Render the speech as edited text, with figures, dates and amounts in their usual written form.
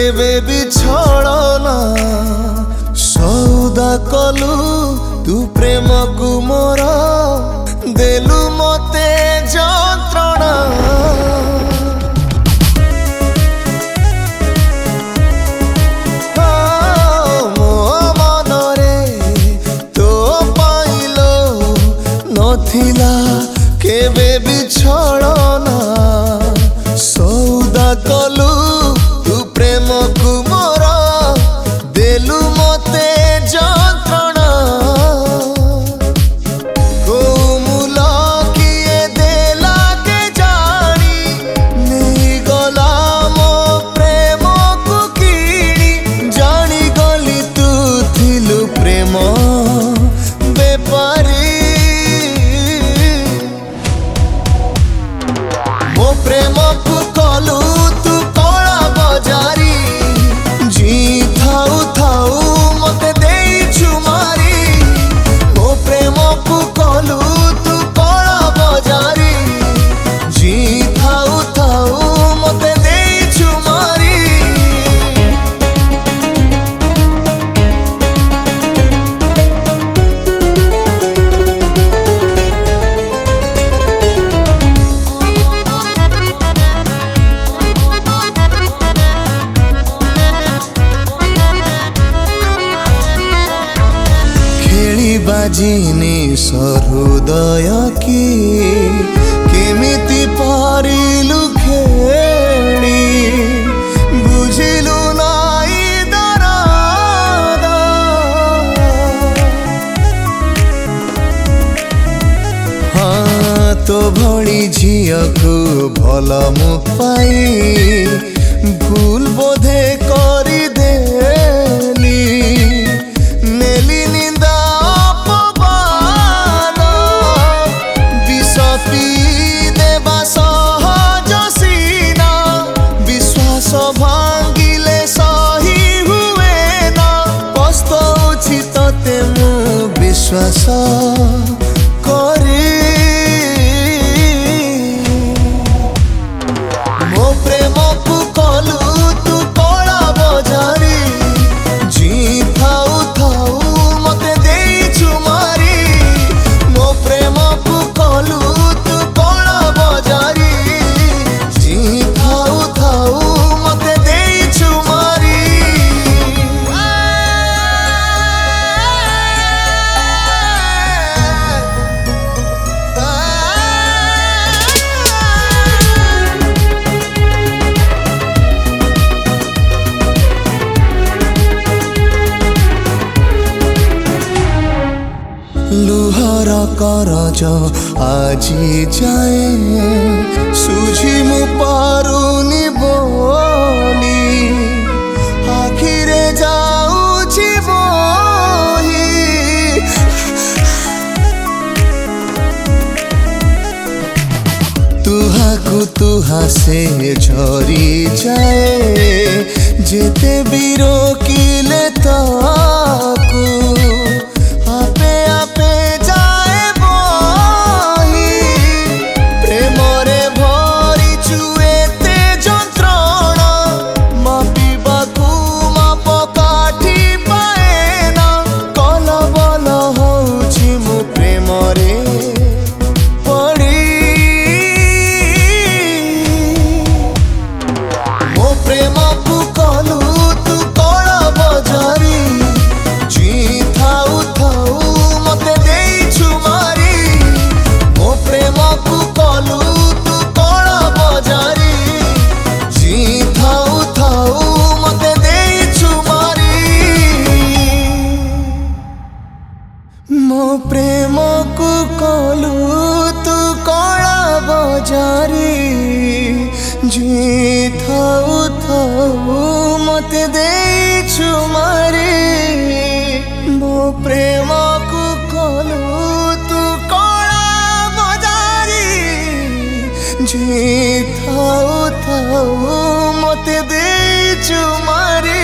केबे भी छड़ना सौदा कलु तू प्रेम को मोर देलु मते जंत्रणा मो मनरे तो पाइलो नथिला केबे भी छड़ना सौदा कलु तू प्रेम को मोर देलु मते जंत्रणा कोमूल किए देला के जानी नहीं गला मो प्रेम को किणी जानी गली तू थिलु प्रेम बेपारी मो प्रेम को कलु तू कला बजारी जी थाऊ थाऊ मते देइछु मारी मो प्रेम को कलु तू कला बजारी जी थाऊ थाऊ मते देइछु मारी बाजिनी सहृदय की केमिति पारिलु खेली बुझिलु नाई दराद हाँ तो भली झिया को भल मु पाई भूल बोधे करी देली नेली निंदा भांगिले सही हुए ना पस्तौछि तते मु विश्वास करी मो प्रेम को कलु तू कला बजारी जी थाऊ थाऊ मते देइछु मारी मो प्रेम को कलु तू कला बजारी जी थाऊ थाऊ लुहर करज आजी जाए सुझी मु पारुनी बोली आखिरे जाऊछि बोही तुहाकु तुहा से झरी जाए जेते बिरो किले ताकू आपे आपे जाए बही प्रेम रे भरी चुएते जंत्रणा मापिबाकू माप काठी पाएना कल बल होछि मु प्रेम रे पड़ी मो प्रेम को कलु तू कला बजारी जी थाऊ थाऊ मते देइछु मारी मो प्रेम को कलु तू कला बजारी जी थाऊ थाऊ मते देइछु मारी मो प्रेम को कलु तू कला बजारी जी थाऊ थाऊ मते देइछु मारी मो प्रेम को कलु तू कला बजारी जी थाऊ थाऊ मते देइछु मारी।